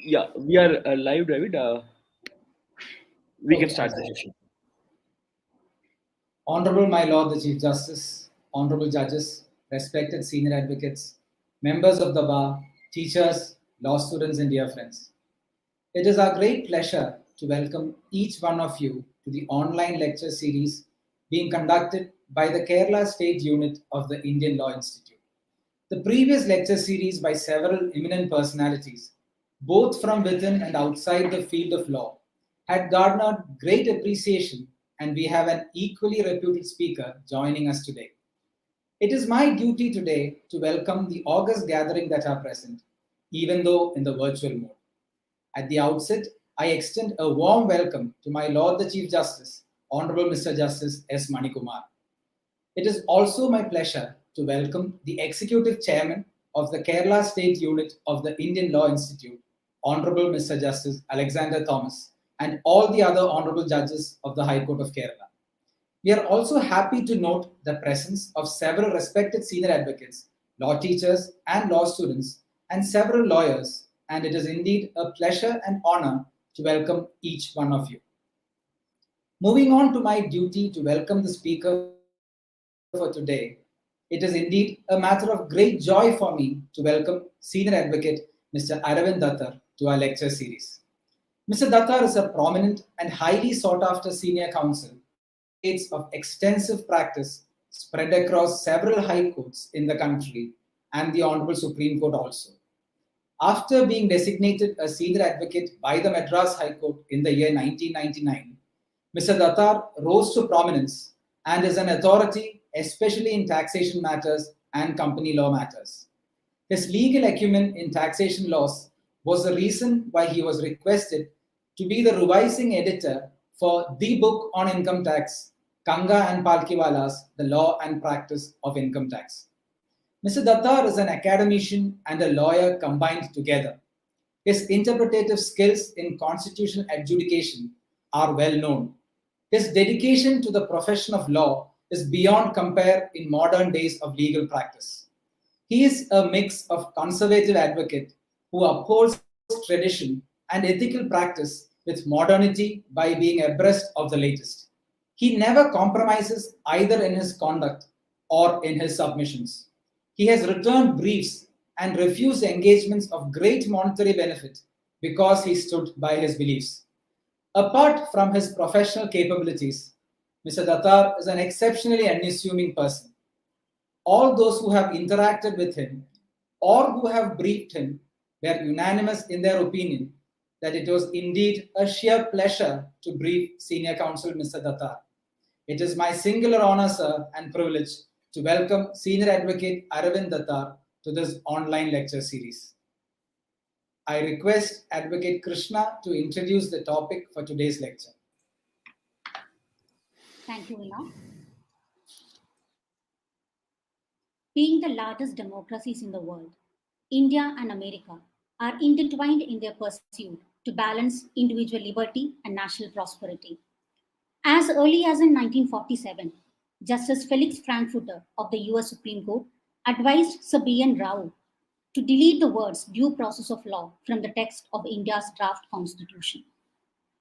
Yeah, we are live, David. We can start the session. Honorable my Lord the Chief Justice, honorable judges, respected senior advocates, members of the bar, teachers, law students, and dear friends. It is our great pleasure to welcome each one of you to the online lecture series being conducted by the Kerala State Unit of the Indian Law Institute. The previous lecture series by several eminent personalities, both from within and outside the field of law, had garnered great appreciation, and we have an equally reputed speaker joining us today. It is my duty today to welcome the august gathering that are present, even though in the virtual mode. At the outset, I extend a warm welcome to my Lord the Chief Justice, Honorable Mr. Justice S. Manikumar. It is also my pleasure to welcome the Executive Chairman of the Kerala State Unit of the Indian Law Institute, Honorable Mr. Justice Alexander Thomas, and all the other Honorable Judges of the High Court of Kerala. We are also happy to note the presence of several respected senior advocates, law teachers, and law students, and several lawyers, and it is indeed a pleasure and honor to welcome each one of you. Moving on to my duty to welcome the speaker for today, it is indeed a matter of great joy for me to welcome Senior Advocate Mr. Arvind Datar to our lecture series. Mr. Datar is a prominent and highly sought-after senior counsel with decades of extensive practice spread across several high courts in the country and the Honorable Supreme Court also. After being designated a senior advocate by the Madras High Court in the year 1999, Mr. Datar rose to prominence and is an authority, especially in taxation matters and company law matters. His legal acumen in taxation laws was the reason why he was requested to be the revising editor for the book on income tax, Kanga and Palkiwala's The Law and Practice of Income Tax. Mr. Datar is an academician and a lawyer combined together. His interpretative skills in constitutional adjudication are well known. His dedication to the profession of law is beyond compare in modern days of legal practice. He is a mix of conservative advocate who upholds tradition and ethical practice with modernity by being abreast of the latest. He never compromises either in his conduct or in his submissions. He has returned briefs and refused engagements of great monetary benefit because he stood by his beliefs. Apart from his professional capabilities, Mr. Datar is an exceptionally unassuming person. All those who have interacted with him or who have briefed him were unanimous in their opinion that it was indeed a sheer pleasure to brief Senior Counsel Mr. Datar. It is my singular honor, sir, and privilege to welcome Senior Advocate Arvind Datar to this online lecture series. I request Advocate Krishna to introduce the topic for today's lecture. Thank you, Vinod. Being the largest democracies in the world, India and America are intertwined in their pursuit to balance individual liberty and national prosperity. As early as in 1947, Justice Felix Frankfurter of the US Supreme Court advised Sir B.N. Rao to delete the words due process of law from the text of India's draft constitution.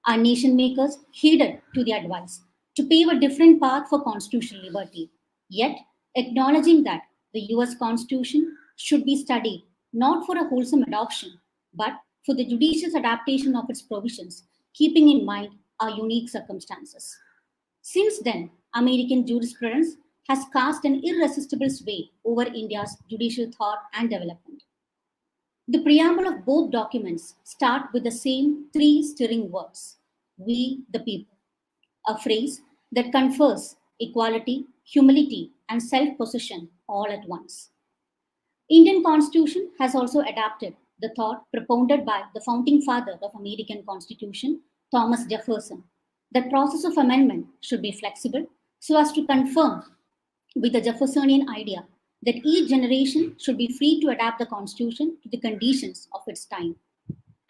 Our nation makers heeded to the advice to pave a different path for constitutional liberty, yet acknowledging that the US Constitution should be studied not for a wholesome adoption, but for the judicious adaptation of its provisions, keeping in mind our unique circumstances. Since then, American jurisprudence has cast an irresistible sway over India's judicial thought and development. The preamble of both documents start with the same three stirring words, we the people, a phrase that confers equality, humility, and self-possession all at once. Indian Constitution has also adapted the thought propounded by the founding father of American Constitution, Thomas Jefferson, that process of amendment should be flexible so as to conform with the Jeffersonian idea that each generation should be free to adapt the Constitution to the conditions of its time.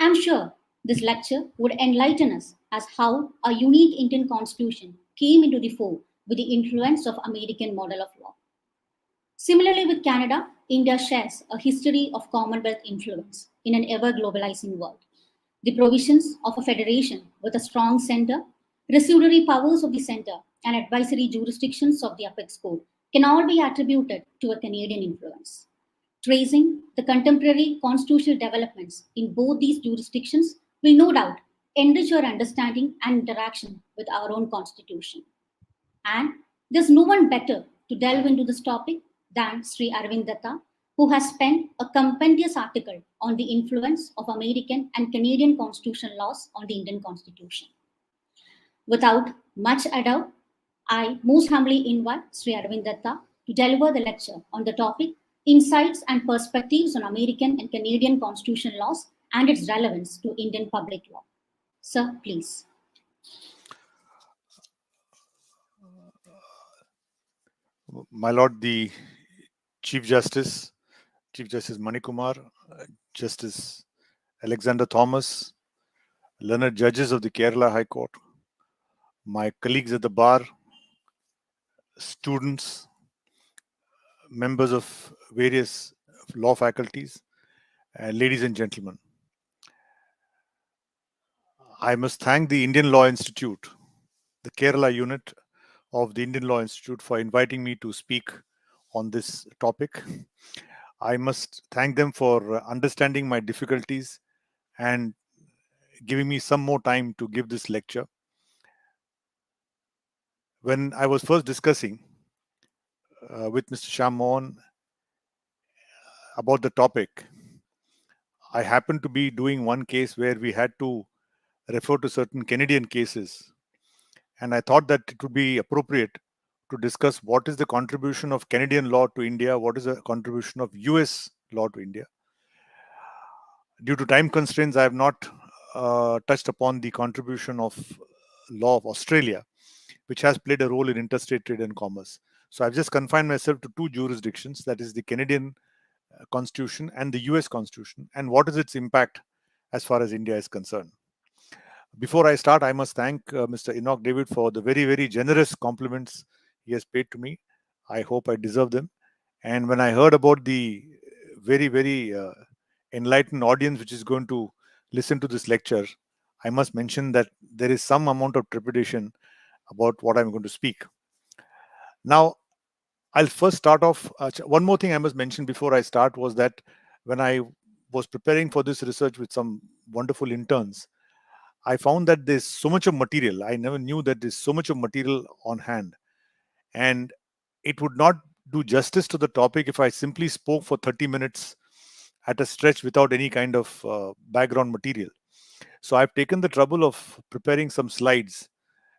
I'm sure this lecture would enlighten us as how our unique Indian Constitution came into the fore with the influence of American model of law. Similarly with Canada, India shares a history of Commonwealth influence in an ever-globalizing world. The provisions of a federation with a strong center, residuary powers of the center, and advisory jurisdictions of the apex court can all be attributed to a Canadian influence. Tracing the contemporary constitutional developments in both these jurisdictions will no doubt enrich your understanding and interaction with our own constitution. And there's no one better to delve into this topic than Sri Arvind Datar, who has penned a compendious article on the influence of American and Canadian constitutional laws on the Indian Constitution. Without much ado, I most humbly invite Sri Arvind Datar to deliver the lecture on the topic Insights and Perspectives on American and Canadian Constitutional Laws and its Relevance to Indian Public Law. Sir, please. My Lord, the Chief Justice Manikumar, Justice Alexander Thomas, learned judges of the Kerala High Court, my colleagues at the bar, students, members of various law faculties, ladies and gentlemen. I must thank the Indian Law Institute, the Kerala unit of the Indian Law Institute, for inviting me to speak on this topic. I must thank them for understanding my difficulties and giving me some more time to give this lecture. When I was first discussing with Mr. Shyam Mohan about the topic, I happened to be doing one case where we had to refer to certain Canadian cases. And I thought that it would be appropriate to discuss what is the contribution of Canadian law to India, what is the contribution of US law to India. Due to time constraints, I have not touched upon the contribution of law of Australia, which has played a role in interstate trade and commerce. So I've just confined myself to two jurisdictions, that is the Canadian Constitution and the US Constitution, and what is its impact as far as India is concerned. Before I start, I must thank Mr. Enoch David for the very, very generous compliments he has paid to me. I hope I deserve them. And when I heard about the very, very enlightened audience which is going to listen to this lecture, I must mention that there is some amount of trepidation about what I'm going to speak. Now, I'll first start off. One more thing I must mention before I start was that when I was preparing for this research with some wonderful interns, I found that there's so much of material. I never knew that there's so much of material on hand. And it would not do justice to the topic if I simply spoke for 30 minutes at a stretch without any kind of background material. So I've taken the trouble of preparing some slides,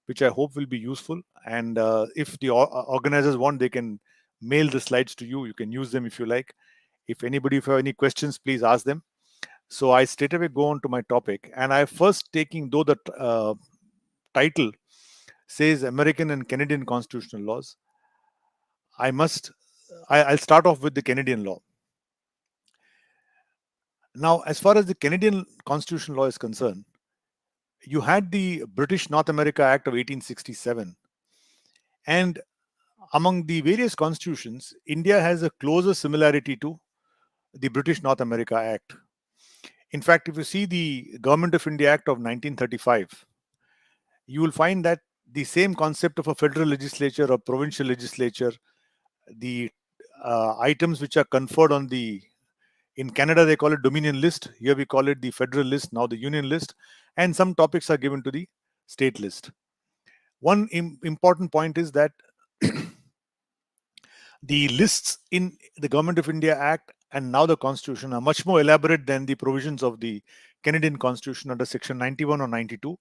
which I hope will be useful. And if the organizers want, they can mail the slides to you. You can use them if you like. If anybody have any questions, please ask them. So I straight away go on to my topic. And I first taking, though the title says American and Canadian constitutional laws, I'll start off with the Canadian law. Now, as far as the Canadian constitutional law is concerned, you had the British North America Act of 1867. And among the various constitutions, India has a closer similarity to the British North America Act. In fact, if you see the Government of India Act of 1935, you will find that the same concept of a federal legislature or provincial legislature, the items which are conferred on in Canada, they call it Dominion list. Here we call it the federal list, now the Union list. And some topics are given to the state list. One important point is that the lists in the Government of India Act and now the Constitution are much more elaborate than the provisions of the Canadian Constitution under Section 91 or 92.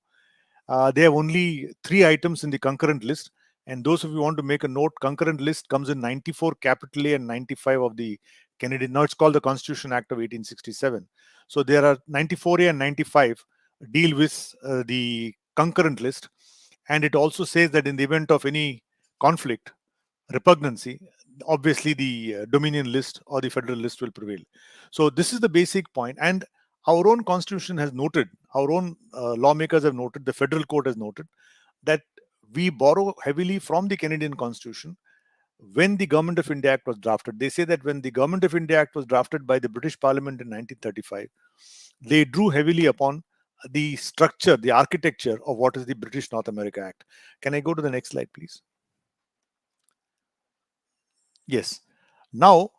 They have only 3 items in the concurrent list. And those of you who want to make a note, concurrent list comes in 94 capital A and 95 of the Canadian. Now it's called the Constitution Act of 1867. So there are 94A and 95 deal with the concurrent list. And it also says that in the event of any conflict, repugnancy, obviously the Dominion list or the federal list will prevail. So this is the basic point. And our own constitution has noted, our own lawmakers have noted, the federal court has noted that we borrow heavily from the Canadian constitution when the Government of India Act was drafted. They say that when the Government of India Act was drafted by the British Parliament in 1935, they drew heavily upon the structure, the architecture of what is the British North America Act. Can I go to the next slide, please? Yes. Now,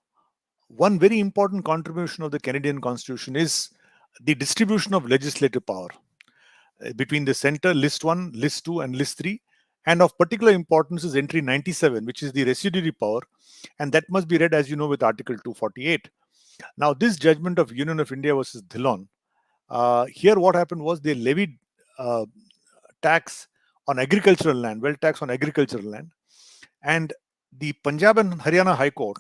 one very important contribution of the Canadian Constitution is the distribution of legislative power between the center, list 1, list 2, and list 3. And of particular importance is entry 97, which is the residuary power, and that must be read, as you know, with Article 248. Now, this judgment of Union of India versus Dhillon, here what happened was they levied tax on agricultural land, wealth tax on agricultural land, and the Punjab and Haryana High Court,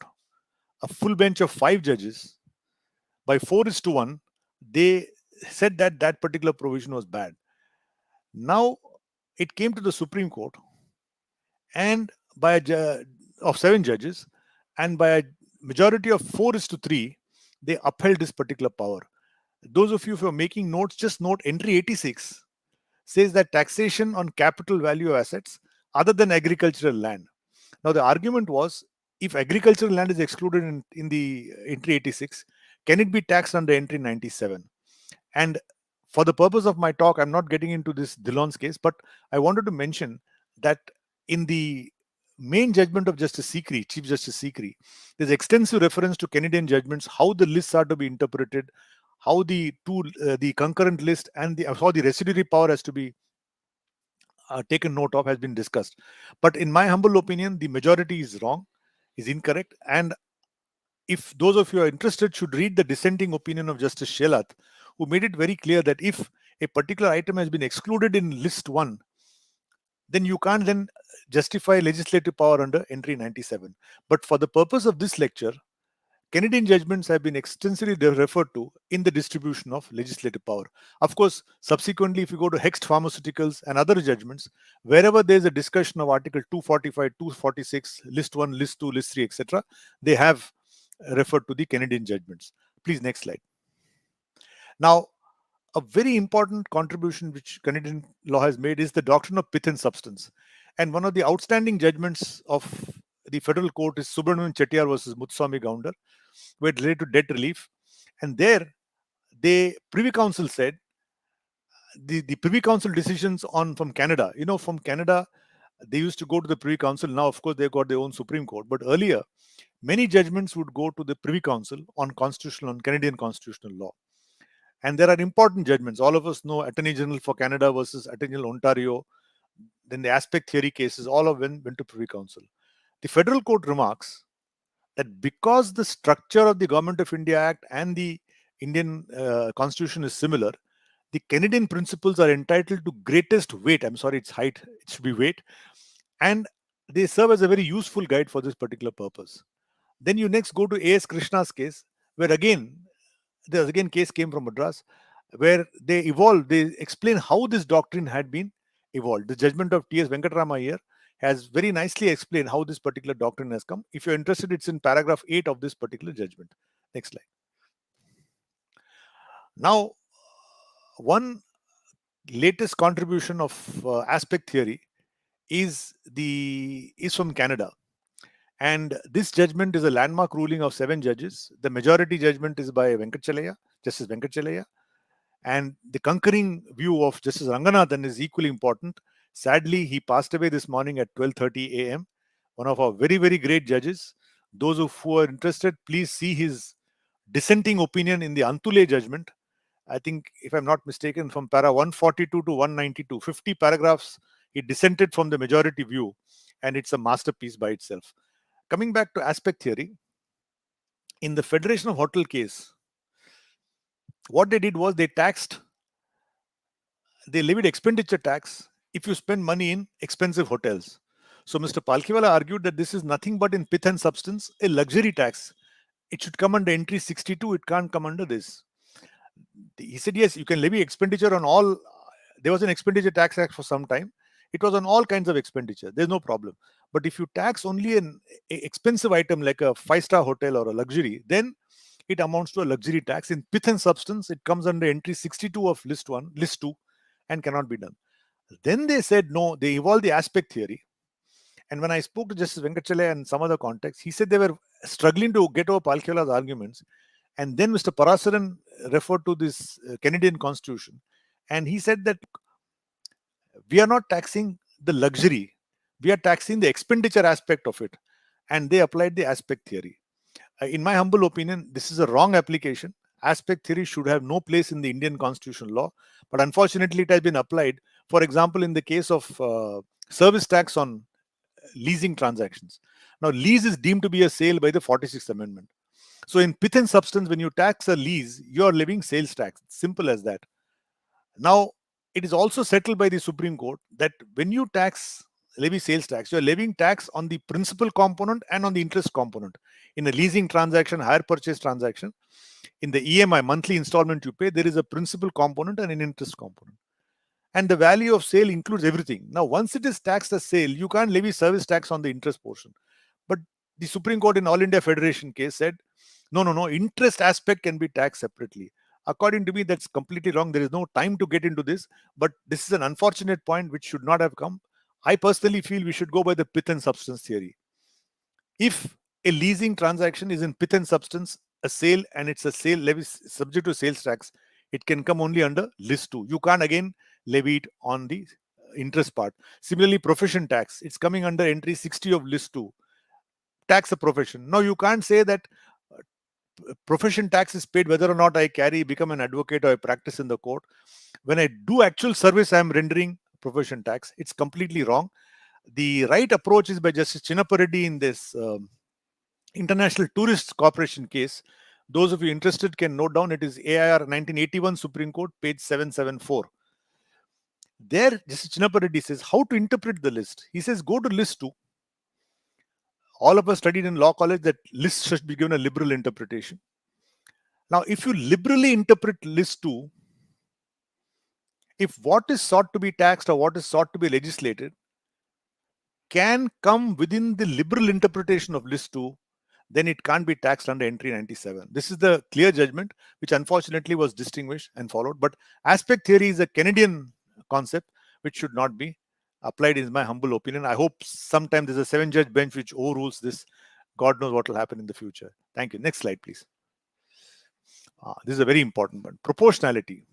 a full bench of 5 judges, by 4:1, they said that that particular provision was bad. Now it came to the Supreme Court, and by of 7 judges, and by a majority of 4:3, they upheld this particular power. Those of you who are making notes, just note entry 86 says that taxation on capital value assets other than agricultural land. Now the argument was, if agricultural land is excluded in the entry 86, can it be taxed under entry 97? And for the purpose of my talk, I'm not getting into this Dhillon's case, but I wanted to mention that in the main judgment of Justice Sikri, Chief Justice Sikri, there's extensive reference to Canadian judgments, how the lists are to be interpreted, how the concurrent list and how the residuary power has to be taken note of has been discussed. But in my humble opinion, the majority is wrong, is incorrect. And if those of you are interested, should read the dissenting opinion of Justice Shelat, who made it very clear that if a particular item has been excluded in list 1, then you can't then justify legislative power under entry 97. But for the purpose of this lecture, Canadian judgments have been extensively referred to in the distribution of legislative power. Of course, subsequently, if you go to Hext Pharmaceuticals and other judgments, wherever there's a discussion of Article 245, 246, List 1, List 2, List 3, etc., they have referred to the Canadian judgments. Please, next slide. Now, a very important contribution which Canadian law has made is the doctrine of pith and substance. And one of the outstanding judgments of the federal court is Subramanian Chettiar versus Muthuswamy Gounder, where it related to debt relief. And there, the Privy Council said, the Privy Council decisions from Canada, from Canada, they used to go to the Privy Council. Now, of course, they've got their own Supreme Court. But earlier, many judgments would go to the Privy Council on Canadian constitutional law. And there are important judgments. All of us know Attorney General for Canada versus Attorney General Ontario. Then the aspect theory cases, all of them went to Privy Council. The federal court remarks that because the structure of the Government of India Act and the Indian Constitution is similar, the Canadian principles are entitled to greatest weight. I'm sorry, it's height, it should be weight. And they serve as a very useful guide for this particular purpose. Then you next go to A.S. Krishna's case, where there's again case came from Madras, where they explain how this doctrine had been evolved. The judgment of T.S. Venkatarama here has very nicely explained how this particular doctrine has come. If you're interested, it's in paragraph 8 of this particular judgment. Next slide. Now, one latest contribution of aspect theory is from Canada. And this judgment is a landmark ruling of 7 judges. The majority judgment is by Justice Venkatchalaya. And the concurring view of Justice Ranganathan is equally important. Sadly, he passed away this morning at 12:30 a.m. One of our very, very great judges. Those who are interested, please see his dissenting opinion in the Antule judgment. I think, if I'm not mistaken, from para 142 to 192, 50 paragraphs, he dissented from the majority view. And it's a masterpiece by itself. Coming back to aspect theory, in the Federation of Hotel case, what they did was they levied expenditure tax if you spend money in expensive hotels. So Mr. Palkhiwala argued that this is nothing but in pith and substance, a luxury tax. It should come under entry 62, it can't come under this. He said, yes, you can levy expenditure on all. There was an expenditure tax act for some time. It was on all kinds of expenditure. There's no problem. But if you tax only an expensive item like a 5-star hotel or a luxury, then it amounts to a luxury tax. In pith and substance, it comes under entry 62 of list 2, and cannot be done. Then they said, no, they evolved the aspect theory. And when I spoke to Justice Venkatchalaya and some other context, he said they were struggling to get over Palkhiwala's arguments. And then Mr. Parasaran referred to this Canadian Constitution. And he said that we are not taxing the luxury, we are taxing the expenditure aspect of it. And they applied the aspect theory. In my humble opinion, this is a wrong application. Aspect theory should have no place in the Indian constitutional law, but unfortunately, it has been applied. For example, in the case of service tax on leasing transactions. Now, lease is deemed to be a sale by the 46th Amendment. So, in pith and substance, when you tax a lease, you are levying sales tax. Simple as that. Now, it is also settled by the Supreme Court that when you levy sales tax, you are levying tax on the principal component and on the interest component. In a leasing transaction, hire purchase transaction, in the EMI, monthly installment you pay, there is a principal component and an interest component. And the value of sale includes everything. Now, once it is taxed as sale, you can't levy service tax on the interest portion. But the Supreme Court in All India Federation case said, no, interest aspect can be taxed separately. According to me, that's completely wrong. There is no time to get into this, but this is an unfortunate point which should not have come. I personally feel we should go by the pith and substance theory. If a leasing transaction is in pith and substance, a sale, and it's a sale levy subject to sales tax, it can come only under list 2. You can't again levy it on the interest part. Similarly, profession tax, it's coming under entry 60 of list 2. Tax a profession. Now, you can't say that profession tax is paid whether or not I become an advocate or I practice in the court. When I do actual service, I am rendering profession tax. It's completely wrong. The right approach is by Justice Chinnappa Reddy in this International Tourist Corporation case. Those of you interested can note down. It is AIR 1981 Supreme Court, page 774. There, Justice Chinnappa Reddy says how to interpret the list. He says go to list 2. All of us studied in law college that lists should be given a liberal interpretation. Now, if you liberally interpret list 2, if what is sought to be taxed or what is sought to be legislated can come within the liberal interpretation of list 2, then it can't be taxed under entry 97. This is the clear judgment, which unfortunately was distinguished and followed. But aspect theory is a Canadian concept which should not be applied, is my humble opinion. I hope sometime there's a 7-judge bench which overrules this. God knows what will happen in the future. Thank you. Next slide, please. This is a very important one. Proportionality.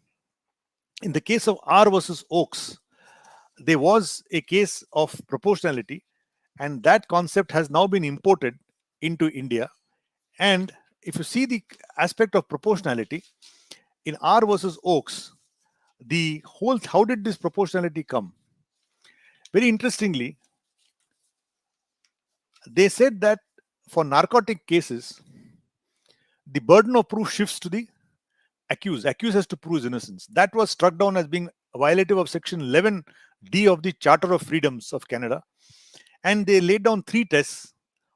In the case of R versus Oakes, there was a case of proportionality, and that concept has now been imported into India. And if you see the aspect of proportionality in R versus Oakes, how did this proportionality come? Very interestingly, they said that for narcotic cases, the burden of proof shifts to the accused. Accused has to prove his innocence. That was struck down as being violative of Section 11D of the Charter of Freedoms of Canada. And they laid down 3 tests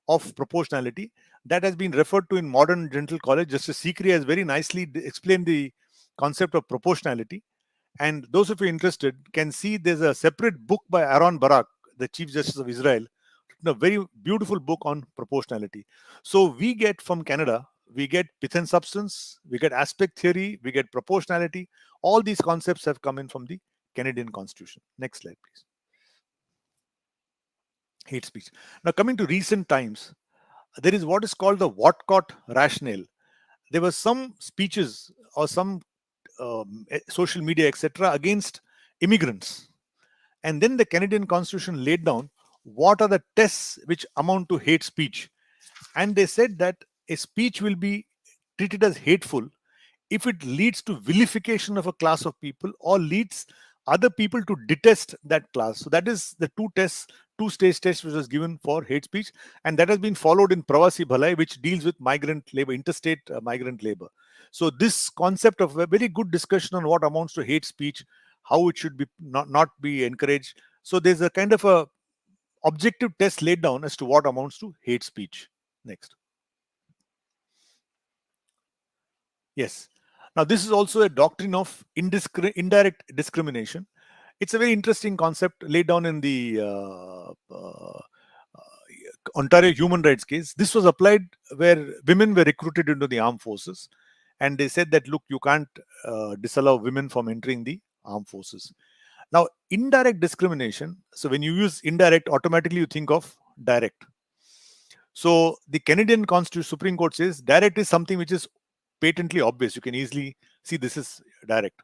of proportionality that has been referred to in modern dental college. Justice Sikri has very nicely explained the concept of proportionality. And those of you interested can see there's a separate book by Aaron Barak, the Chief Justice of Israel, written a very beautiful book on proportionality. So we get from Canada, we get pith and substance, we get aspect theory, we get proportionality. All these concepts have come in from the Canadian Constitution. Next slide, please. Hate speech. Now, coming to recent times, there is what is called the Watcott rationale. There were some speeches or some social media, etc., against immigrants. And then the Canadian Constitution laid down what are the tests which amount to hate speech. And they said that a speech will be treated as hateful if it leads to vilification of a class of people or leads other people to detest that class. So that is the 2-stage test which was given for hate speech, and that has been followed in Pravasi Bhalai, which deals with migrant labor, interstate migrant labor. So this concept of a very good discussion on what amounts to hate speech, how it should be not be encouraged. So there's a kind of a objective test laid down as to what amounts to hate speech. Next. Yes. Now this is also a doctrine of indirect discrimination. It's a very interesting concept laid down in the Ontario human rights case. This was applied where women were recruited into the armed forces, and they said that, look, you can't disallow women from entering the armed forces. Now, indirect discrimination, so when you use indirect, automatically you think of direct. So the Canadian Constitution Supreme Court says direct is something which is patently obvious. You can easily see this is direct.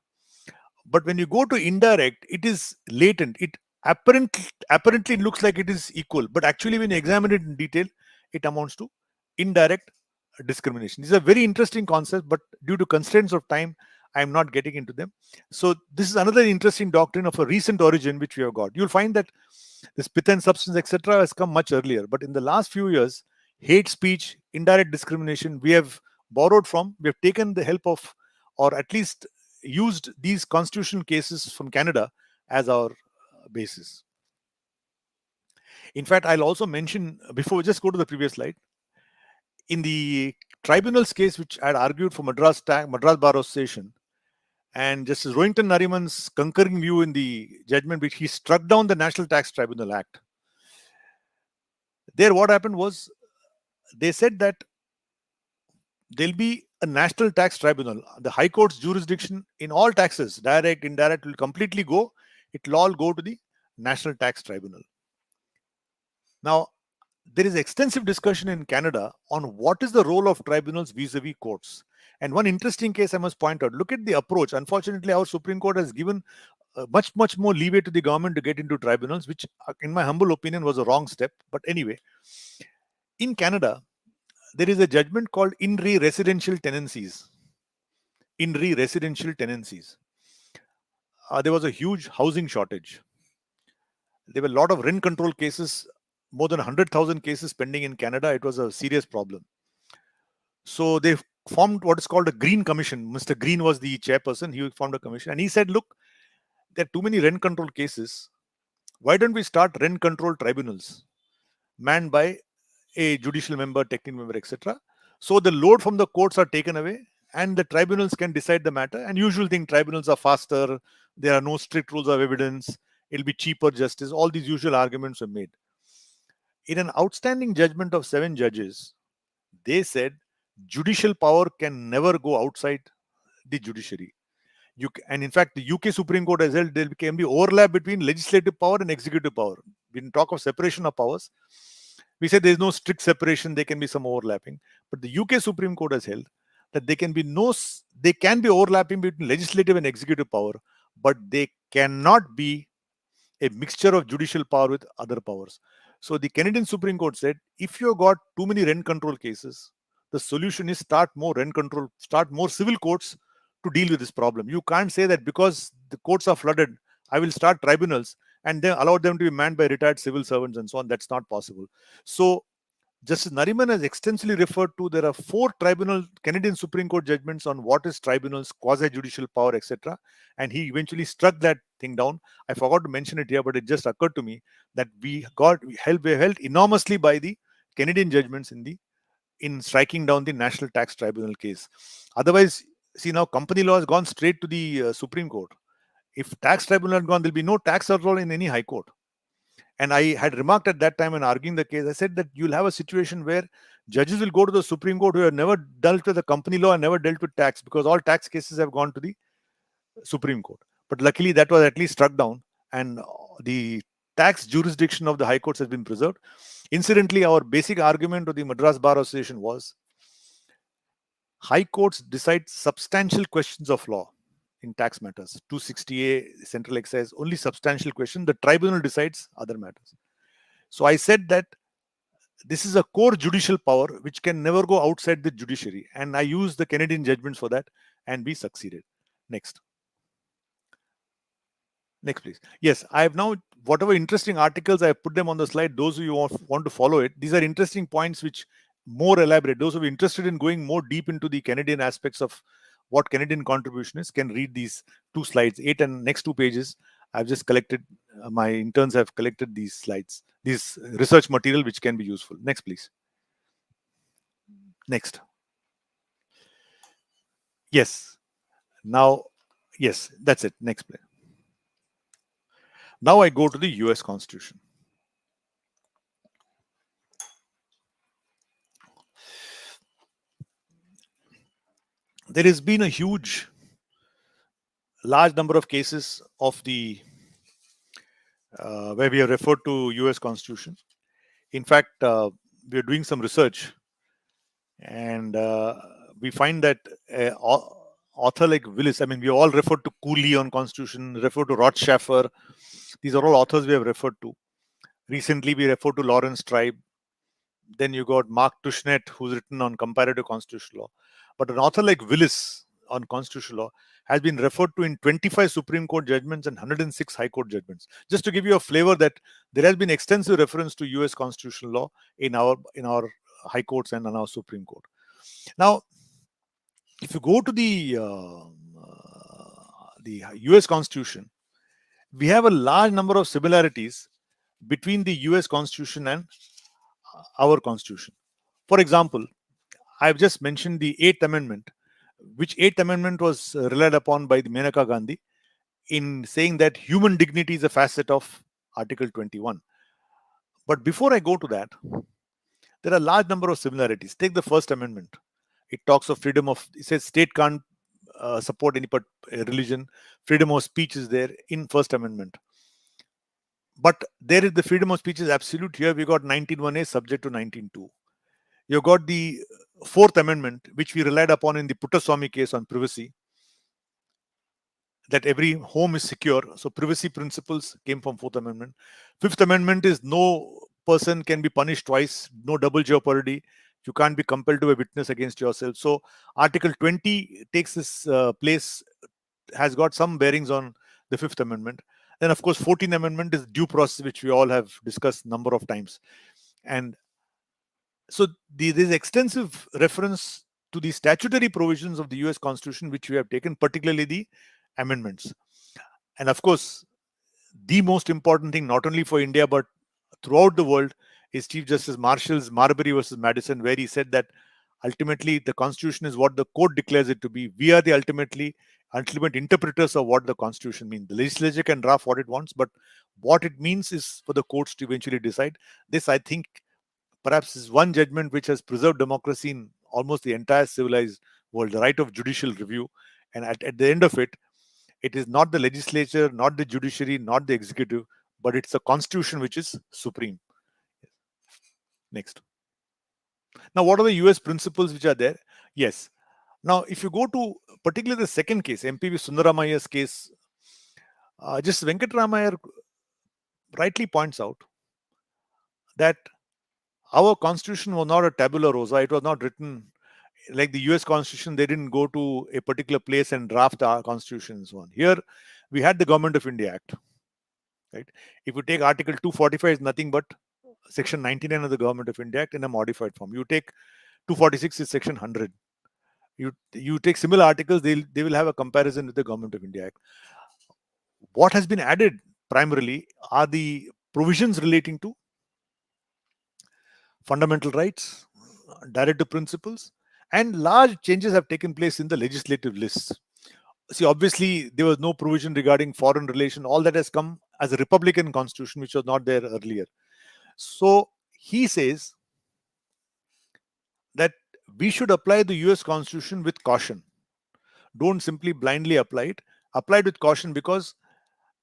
But when you go to indirect, it is latent. It apparently looks like it is equal, but actually when you examine it in detail, it amounts to indirect discrimination. These are very interesting concepts, but due to constraints of time, I am not getting into them. So this is another interesting doctrine of a recent origin which we have got. You'll find that this pith and substance, etc., has come much earlier, but in the last few years, hate speech, indirect discrimination, we have borrowed from, we have taken the help of, or at least used these constitutional cases from Canada as our basis. In fact, I'll also mention, before, just go to the previous slide, in the tribunal's case, which I had argued for Madras Bar Association, and Justice Rohington Nariman's concurring view in the judgment, which he struck down the National Tax Tribunal Act. There, what happened was, they said that there'll be a national tax tribunal. The High Court's jurisdiction in all taxes, direct, indirect, will completely go. It will all go to the National Tax Tribunal. Now, there is extensive discussion in Canada on what is the role of tribunals vis-a-vis courts. And one interesting case I must point out, look at the approach. Unfortunately, our Supreme Court has given much more leeway to the government to get into tribunals, which in my humble opinion was a wrong step. But anyway, in Canada, there is a judgment called in re residential tenancies. In re residential tenancies. There was a huge housing shortage. There were a lot of rent control cases, more than 100,000 cases pending in Canada. It was a serious problem. So they formed what is called a Green Commission. Mr. Green was the chairperson. He formed a commission and he said, look, there are too many rent control cases. Why don't we start rent control tribunals manned by a judicial member, technical member, etc. So the load from the courts are taken away and the tribunals can decide the matter. And usual thing, tribunals are faster. There are no strict rules of evidence. It'll be cheaper justice. All these usual arguments were made. In an outstanding judgment of 7 judges, they said judicial power can never go outside the judiciary. And in fact, the UK Supreme Court has held there can be overlap between legislative power and executive power. We didn't talk of separation of powers. We said there is no strict separation, there can be some overlapping. But the UK Supreme Court has held that there can be overlapping between legislative and executive power, but they cannot be a mixture of judicial power with other powers. So the Canadian Supreme Court said, if you got too many rent control cases, the solution is start more civil courts to deal with this problem. You can't say that because the courts are flooded, I will start tribunals and then allow them to be manned by retired civil servants and so on. That's not possible. So Justice Nariman has extensively referred to, there are 4 Canadian Supreme Court judgments on what is tribunals, quasi-judicial power, etc. And he eventually struck that thing down. I forgot to mention it here, but it just occurred to me that we held enormously by the Canadian judgments in striking down the National Tax Tribunal case. Otherwise, see, now company law has gone straight to the Supreme Court. If tax tribunal had gone, there'll be no tax at all in any high court. And I had remarked at that time when arguing the case, I said that you'll have a situation where judges will go to the Supreme Court who have never dealt with the company law and never dealt with tax, because all tax cases have gone to the Supreme Court. But luckily that was at least struck down and the tax jurisdiction of the high courts has been preserved. Incidentally, our basic argument of the Madras Bar Association was high courts decide substantial questions of law in tax matters. 260A, central excise, only substantial question. The tribunal decides other matters. So I said that this is a core judicial power which can never go outside the judiciary. And I used the Canadian judgments for that and we succeeded. Next. Next, please. Yes, I have now, whatever interesting articles, I have put them on the slide. Those who want to follow it, these are interesting points which more elaborate. Those who are interested in going more deep into the Canadian aspects of what Canadian contribution is can read these 2 slides, 8 and next 2 pages. I've just collected, my interns have collected these slides, this research material which can be useful. Next, please. Next. Yes. Now, yes, that's it. Next, please. Now I go to the US Constitution. There has been a large number of cases of the where we have referred to US Constitution. In fact, we are doing some research and we find that author like Willis, I mean, we all referred to Cooley on Constitution, referred to Rothschaffer. These are all authors we have referred to. Recently, we referred to Lawrence Tribe. Then you got Mark Tushnet, who's written on comparative constitutional law. But an author like Willis on constitutional law has been referred to in 25 Supreme Court judgments and 106 High Court judgments. Just to give you a flavor that there has been extensive reference to US constitutional law in our High Courts and in our Supreme Court. Now, if you go to the US Constitution, we have a large number of similarities between the US Constitution and our Constitution. For example, I've just mentioned the 8th Amendment, which 8th Amendment was relied upon by the Maneka Gandhi in saying that human dignity is a facet of Article 21. But before I go to that, there are a large number of similarities. Take the First Amendment. It talks of freedom of, it says state can't support any religion. Freedom of speech is there in First Amendment. But there is the freedom of speech is absolute. Here we got 19.1a subject to 19.2. You got the Fourth Amendment, which we relied upon in the Puttaswamy case on privacy, that every home is secure. So privacy principles came from Fourth Amendment. Fifth Amendment is no person can be punished twice, no double jeopardy. You can't be compelled to a witness against yourself. So Article 20 takes this place, has got some bearings on the Fifth Amendment. Then, of course, 14th Amendment is due process, which we all have discussed a number of times. And so there's extensive reference to the statutory provisions of the US Constitution, which we have taken, particularly the amendments. And of course, the most important thing, not only for India, but throughout the world, is Chief Justice Marshall's Marbury versus Madison, where he said that ultimately the Constitution is what the court declares it to be. We are the ultimate interpreters of what the Constitution means. The legislature can draft what it wants, but what it means is for the courts to eventually decide. This, I think, perhaps is one judgment which has preserved democracy in almost the entire civilized world, the right of judicial review. And at the end of it, it is not the legislature, not the judiciary, not the executive, but it's a constitution which is supreme. Next. Now, what are the US principles which are there? Yes. Now, if you go to particularly the second case, MPV Sundaramaya's case, just Venkatramaya rightly points out that our constitution was not a tabula rasa. It was not written like the US Constitution. They didn't go to a particular place and draft our constitution and so on. Here, we had the Government of India Act. Right? If you take Article 245, is nothing but Section 99 of the Government of India Act in a modified form. You take 246 is Section 100. You take similar articles, they will have a comparison with the Government of India Act. What has been added primarily are the provisions relating to fundamental rights, directive principles, and large changes have taken place in the legislative lists. See, obviously, there was no provision regarding foreign relation. All that has come as a Republican constitution, which was not there earlier. So he says that we should apply the US Constitution with caution. Don't simply blindly apply it. Apply it with caution, because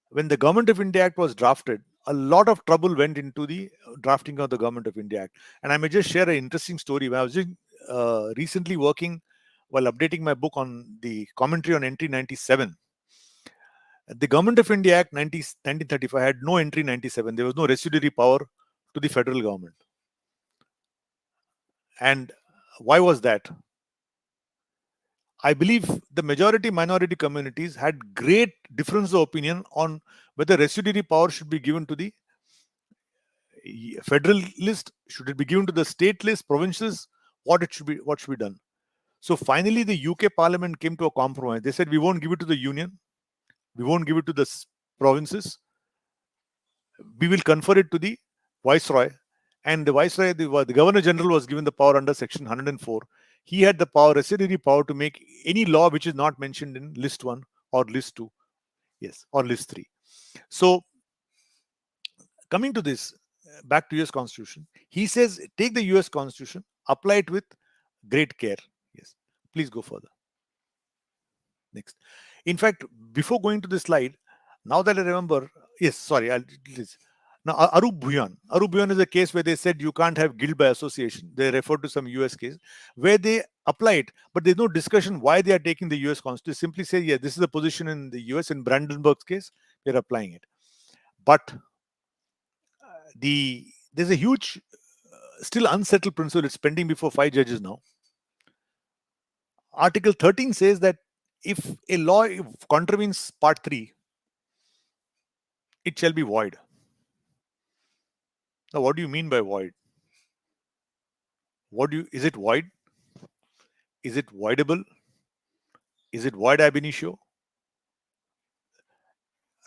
when the Government of India Act was drafted, a lot of trouble went into the drafting of the Government of India Act. And I may just share an interesting story. When I was recently working while updating my book on the commentary on entry 97, the Government of India Act 1935 had no entry 97. There was no residuary power to the federal government. And why was that? I believe the majority minority communities had great difference of opinion on whether residuary power should be given to the federal list, should it be given to the state list, provinces, what should be done. So finally, the UK Parliament came to a compromise. They said, we won't give it to the union, we won't give it to the provinces, we will confer it to the Viceroy. And the Viceroy, the Governor General, was given the power under Section 104. He had the power, residuary power, to make any law which is not mentioned in List 1 or List 2, yes, or List 3. So, coming to this, back to US Constitution, he says, take the US Constitution, apply it with great care. Yes, please go further. Next. In fact, before going to this slide, now that I remember, yes, sorry, Now, Arup Bhuyan is a case where they said you can't have guilt by association. They referred to some US case where they apply it, but there's no discussion why they are taking the US Constitution. They simply say, yeah, this is the position in the US. In Brandenburg's case, we're applying it. But there's a huge, still unsettled principle. It's pending before 5 judges now. Article 13 says that if a law contravenes Part 3, it shall be void. Now, what do you mean by void? Is it void? Is it voidable? Is it void ab initio?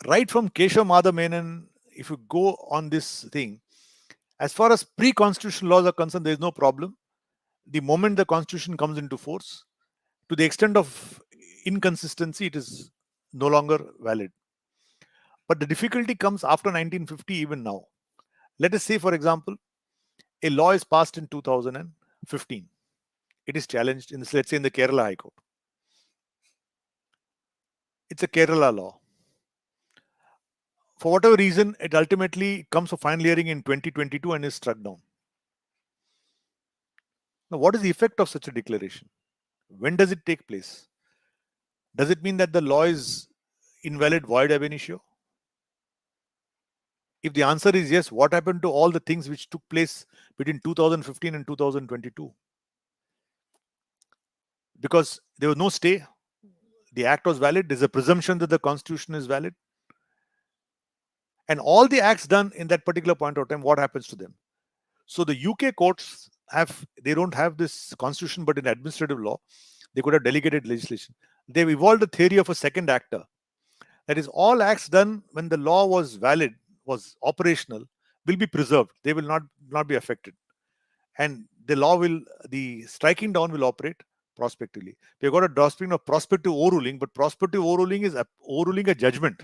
Right from Keshav Madhav Menon, if you go on this thing, as far as pre-constitutional laws are concerned, there is no problem. The moment the constitution comes into force, to the extent of inconsistency, it is no longer valid. But the difficulty comes after 1950, even now. Let us say, for example, a law is passed in 2015. It is challenged in, let's say, in the Kerala High Court. It's a Kerala law. For whatever reason, it ultimately comes for final hearing in 2022 and is struck down. Now, what is the effect of such a declaration? When does it take place? Does it mean that the law is invalid, void ab initio? If the answer is yes, what happened to all the things which took place between 2015 and 2022? Because there was no stay, the act was valid, there's a presumption that the constitution is valid. And all the acts done in that particular point of time, what happens to them? So the UK courts they don't have this constitution, but in administrative law, they could have delegated legislation. They've evolved a theory of a second actor. That is, all acts done when the law was valid, was operational, will be preserved. They will not be affected. And the striking down will operate prospectively. We've got a doctrine of prospective overruling, but prospective overruling is overruling a judgment.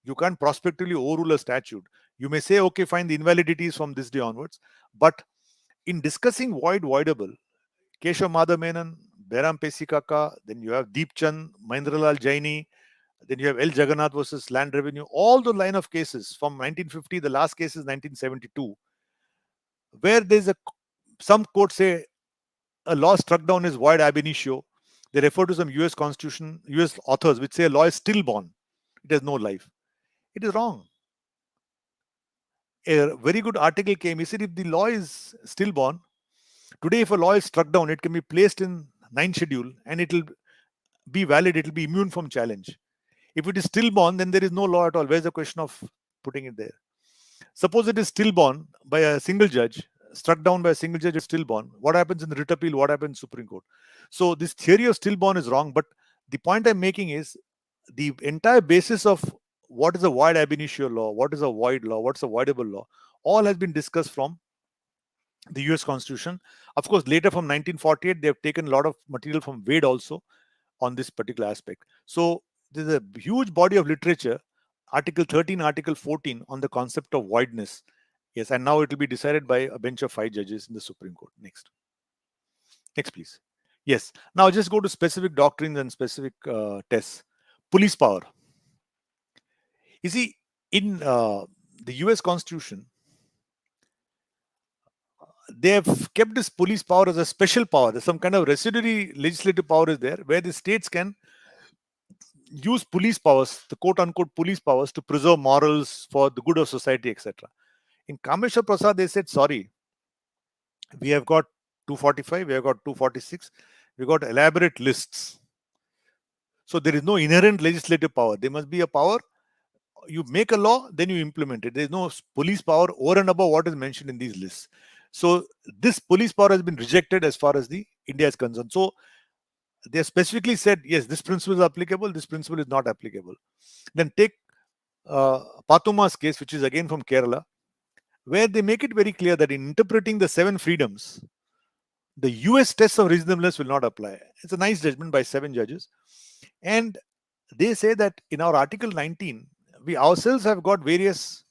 You can't prospectively overrule a statute. You may say, okay, fine, the invalidity is from this day onwards. But in discussing voidable, Keshav Madhav Menon, Behram Pesikaka, then you have Deep Chand, Mahendralal Jaini, then you have L. Jagannath versus Land Revenue, all the line of cases from 1950, the last case is 1972, where some courts say a law struck down is void ab initio. They refer to some US Constitution, US authors, which say a law is stillborn. It has no life. It is wrong. A very good article came. He said if the law is stillborn, today if a law is struck down, it can be placed in 9th schedule and it will be valid, it will be immune from challenge. If it is stillborn, then there is no law at all. Where's the question of putting it there? Suppose it is stillborn by a single judge, struck down by a single judge, it's stillborn. What happens in the writ appeal? What happens in Supreme Court? So this theory of stillborn is wrong. But the point I'm making is the entire basis of what is a void ab initio law, what is a void law, what's a voidable law, all has been discussed from the US Constitution. Of course, later from 1948, they have taken a lot of material from Wade also on this particular aspect. So there's a huge body of literature, Article 13, Article 14, on the concept of voidness. Yes, and now it will be decided by a bench of 5 judges in the Supreme Court. Next, please. Yes, now just go to specific doctrines and specific tests. Police power. You see, in the US Constitution, they have kept this police power as a special power. There's some kind of residuary legislative power is there, where the states can use police powers, the quote-unquote police powers, to preserve morals for the good of society, etc. In Kameshwar Prasad, they said, sorry, we have got 245, we have got 246, we got elaborate lists. So there is no inherent legislative power. There must be a power. You make a law, then you implement it. There is no police power over and above what is mentioned in these lists. So this police power has been rejected as far as the India is concerned. So they specifically said, yes, this principle is applicable, this principle is not applicable. Then take Patuma's case, which is again from Kerala, where they make it very clear that in interpreting the 7 freedoms, the US test of reasonableness will not apply. It's a nice judgment by 7 judges. And they say that in our Article 19, we ourselves have got various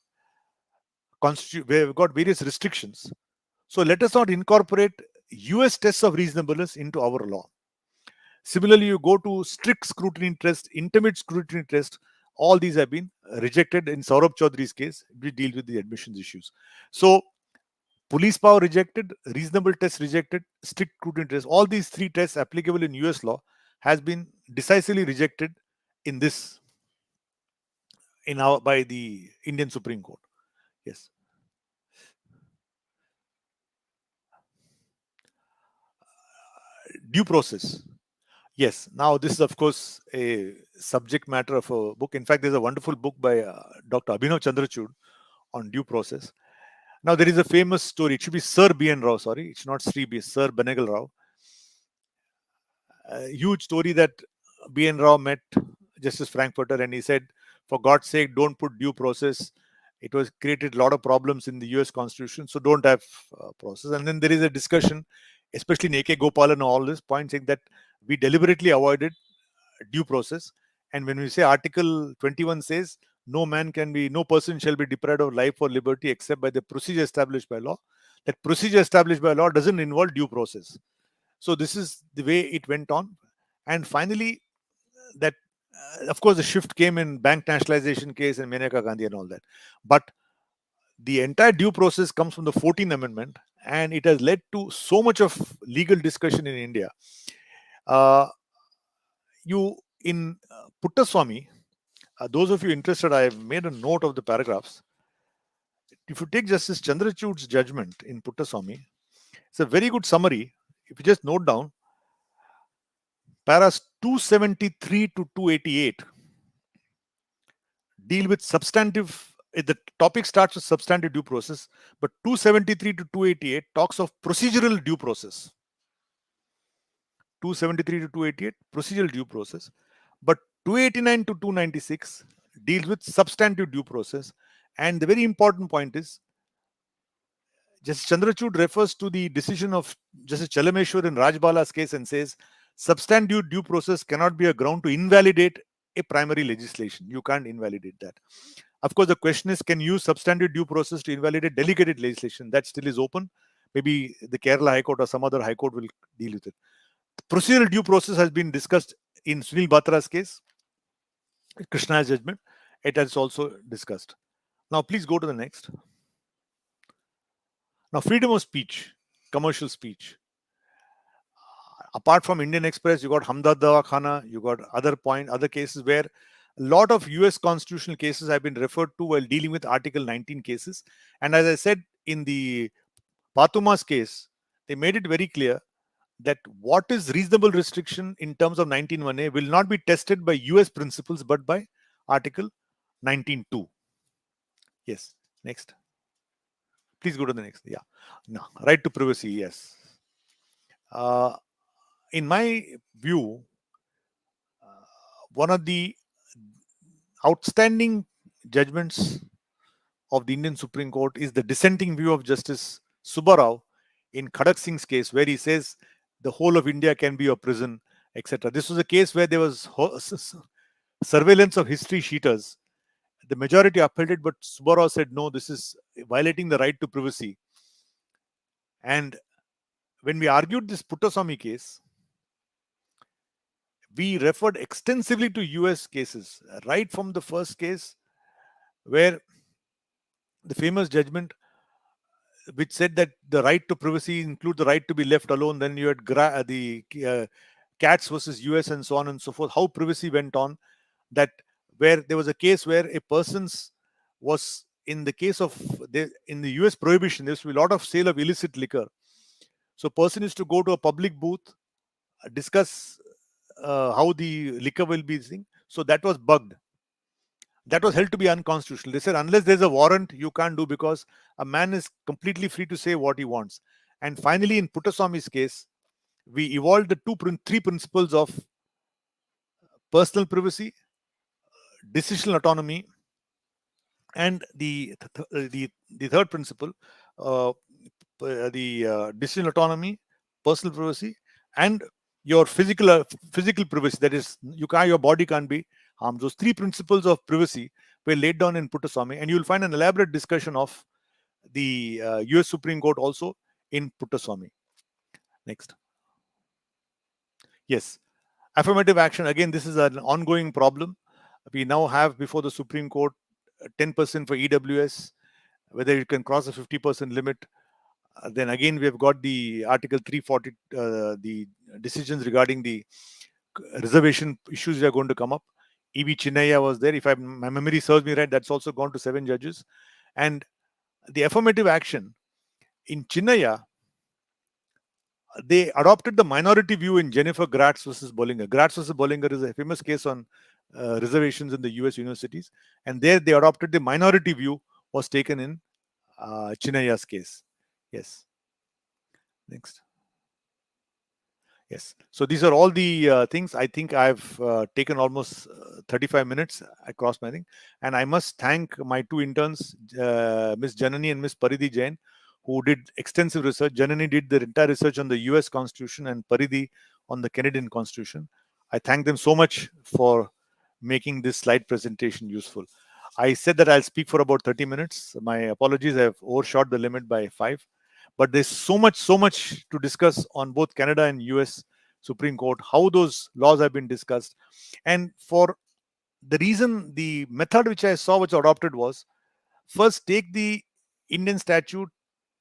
restrictions. So let us not incorporate US tests of reasonableness into our law. Similarly, you go to strict scrutiny test, intermediate scrutiny test, all these have been rejected. In Saurabh Chaudhary's case, we deal with the admissions issues. So police power rejected, reasonable test rejected, strict scrutiny test. All these three tests applicable in US law has been decisively rejected in this by the Indian Supreme Court. Yes. Due process. Yes. Now this is of course a subject matter of a book. In fact, there's a wonderful book by Dr. Abhinav Chandrachud on due process. Now there is a famous story. It should be Sir B.N. Rao. Sorry, it's not Sri B. Sir Benegal Rao. A huge story that B.N. Rao met Justice Frankfurter and he said, for God's sake, don't put due process. It was created a lot of problems in the US Constitution, so don't have process. And then there is a discussion, especially in A.K. Gopal and all this point, saying that we deliberately avoided due process. And when we say Article 21 says, no person shall be deprived of life or liberty except by the procedure established by law. That procedure established by law doesn't involve due process. So this is the way it went on. And finally, that of course the shift came in bank nationalization case and Maneka Gandhi and all that. But the entire due process comes from the 14th Amendment, and it has led to so much of legal discussion in India. In Puttaswamy, those of you interested, I have made a note of the paragraphs. If you take Justice Chandrachud's judgment in Puttaswamy, it's a very good summary. If you just note down, paras 273 to 288 deal with substantive. The topic starts with substantive due process, but 273 to 288 talks of procedural due process. 273 to 288 procedural due process, but 289 to 296 deals with substantive due process. And the very important point is, Justice Chandrachud refers to the decision of Justice Chalameshwar in Rajbala's case and says, substantive due process cannot be a ground to invalidate a primary legislation. You can't invalidate that. Of course, the question is, can you use substantive due process to invalidate delegated legislation? That still is open. Maybe the Kerala High Court or some other High Court will deal with it. Procedural due process has been discussed in Sunil Batra's case, Krishna's judgment. It has also discussed. Now, please go to the next. Now, freedom of speech, commercial speech. Apart from Indian Express, you got Hamdard Dawakhana, you got other cases where a lot of US constitutional cases have been referred to while dealing with Article 19 cases. And as I said, in the Patuma's case, they made it very clear that what is reasonable restriction in terms of 19(1)A will not be tested by US principles, but by Article 19(2). Yes, next. Please go to the next. Yeah, no, right to privacy. Yes. In my view, one of the outstanding judgments of the Indian Supreme Court is the dissenting view of Justice Subbarao in Khadak Singh's case, where he says the whole of India can be a prison, etc. This was a case where there was surveillance of history sheeters. The majority upheld it, but Subbarao said, no, this is violating the right to privacy. And when we argued this Puttaswamy case, we referred extensively to US cases, right from the first case, where the famous judgment which said that the right to privacy includes the right to be left alone. Then you had the Katz versus US and so on and so forth, how privacy went on, that where there was a case where a person's was in the case of in the US prohibition, there used to be a lot of sale of illicit liquor. So person is to go to a public booth, discuss how the liquor will be seen. So that was bugged. That was held to be unconstitutional. They said unless there's a warrant, you can't do, because a man is completely free to say what he wants. And finally, in Puttaswamy's case, we evolved the three principles of personal privacy, decisional autonomy, and the third principle, the decisional autonomy, personal privacy, and your physical privacy. That is, your body can't be harmed. Those three principles of privacy were laid down in Puttaswamy, and you will find an elaborate discussion of the US Supreme Court also in Puttaswamy. Next. Yes. Affirmative action. Again, this is an ongoing problem. We now have before the Supreme Court 10% for EWS, whether it can cross the 50% limit. Then again, we have got the Article 340, the decisions regarding the reservation issues that are going to come up. E.V. Chinnaya was there. If my memory serves me right, that's also gone to 7 judges. And the affirmative action in Chinnaya, they adopted the minority view in Jennifer Gratz versus Bollinger. Gratz versus Bollinger is a famous case on reservations in the US universities. And there they adopted the minority view was taken in Chinnaya's case. Yes. Next. Yes. So these are all the things. I think I've taken almost 35 minutes across my thing. And I must thank my 2 interns, Ms. Janani and Ms. Paridhi Jain, who did extensive research. Janani did the entire research on the US Constitution and Paridhi on the Canadian Constitution. I thank them so much for making this slide presentation useful. I said that I'll speak for about 30 minutes. My apologies, I have overshot the limit by 5. But there's so much to discuss on both Canada and US Supreme Court, how those laws have been discussed. And for the reason, the method which I saw which adopted was, first take the Indian statute,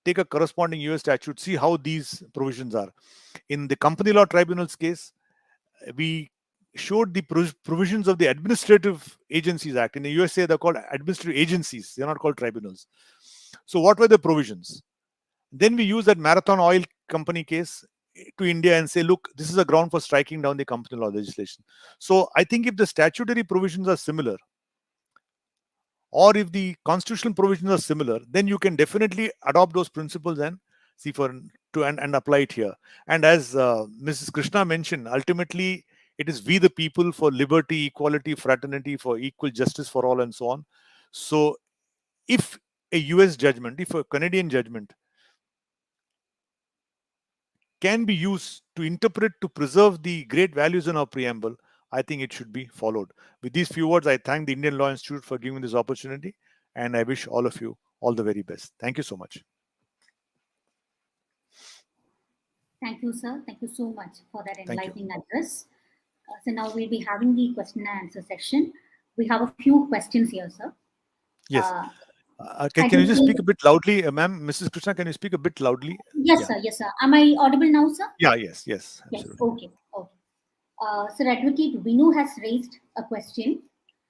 take a corresponding US statute, see how these provisions are. In the Company Law Tribunal's case, we showed the provisions of the Administrative Agencies Act. In the USA, they're called administrative agencies. They're not called tribunals. So what were the provisions? Then we use that Marathon Oil Company case to India and say, look, this is a ground for striking down the company law legislation. So I think if the statutory provisions are similar, or if the constitutional provisions are similar, then you can definitely adopt those principles and see and apply it here. And as Mrs. Krishna mentioned, ultimately it is we the people for liberty, equality, fraternity, for equal justice for all, and so on. So if a US judgment, if a Canadian judgment can be used to interpret, to preserve the great values in our preamble, I think it should be followed. With these few words, I thank the Indian Law Institute for giving this opportunity, and I wish all of you all the very best. Thank you so much. Thank you, sir. Thank you so much for that enlightening address. So now we'll be having the question and answer section. We have a few questions here, sir. Yes. Can you just speak a bit loudly, ma'am? Mrs. Krishna, can you speak a bit loudly? Yes, sir. Yes, sir. Am I audible now, sir? Yeah, yes. Absolutely. Yes, okay. Sir, Advocate Vinu has raised a question.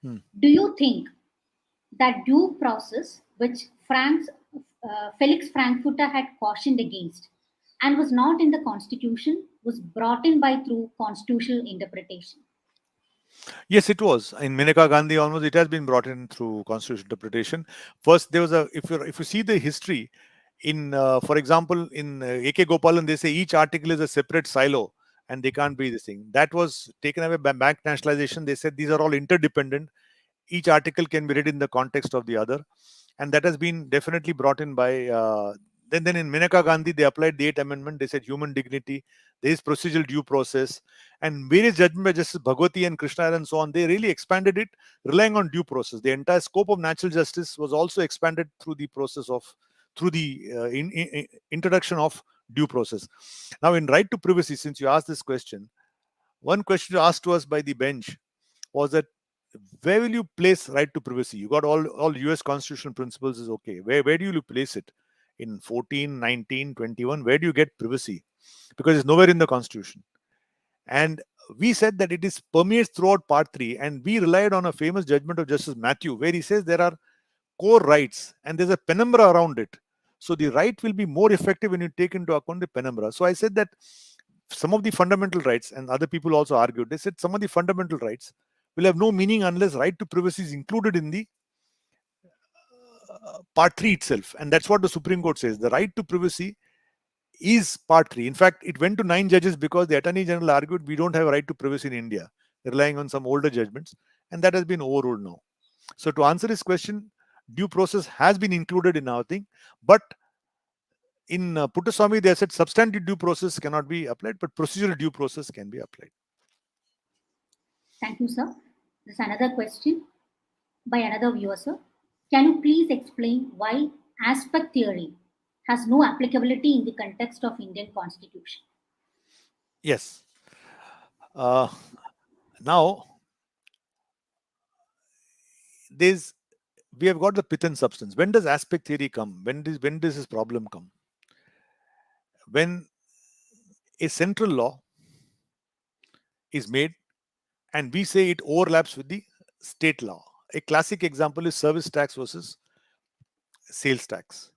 Do you think that due process, which Felix Frankfurter had cautioned against and was not in the Constitution, was brought in through constitutional interpretation? Yes, it was. In Maneka Gandhi almost, it has been brought in through constitutional interpretation. First, there was if you see the history, in for example, in A.K. Gopalan, they say each article is a separate silo and they can't be this thing. That was taken away by bank nationalization. They said these are all interdependent. Each article can be read in the context of the other. And that has been definitely brought in by... Then in Maneka Gandhi, they applied the 8th Amendment. They said human dignity, there is procedural due process, and various judgments by Justice Bhagwati and Krishna and so on, they really expanded it, relying on due process. The entire scope of natural justice was also expanded through the introduction of due process. Now, in right to privacy, since you asked this question, one question asked to us by the bench was that, where will you place right to privacy? You got all US constitutional principles is okay. Where do you place it? In 14, 19, 21, where do you get privacy? Because it's nowhere in the Constitution. And we said that it is permeates throughout Part 3, and we relied on a famous judgment of Justice Matthew, where he says there are core rights and there's a penumbra around it. So the right will be more effective when you take into account the penumbra. So I said that some of the fundamental rights, and other people also argued, they said some of the fundamental rights will have no meaning unless right to privacy is included in the Part 3 itself. And that's what the Supreme Court says. The right to privacy is Part 3. In fact, it went to 9 judges because the Attorney General argued we don't have a right to privacy in India, relying on some older judgments, and that has been overruled now. So to answer this question, due process has been included in our thing, but in Puttaswamy, they said substantive due process cannot be applied, but procedural due process can be applied. Thank you, sir. There's another question by another viewer, sir. Can you please explain why aspect theory has no applicability in the context of Indian Constitution? Yes. Now, we have got the pith and substance. When does aspect theory come? When does this problem come? When a central law is made and we say it overlaps with the state law. A classic example is service tax versus sales tax.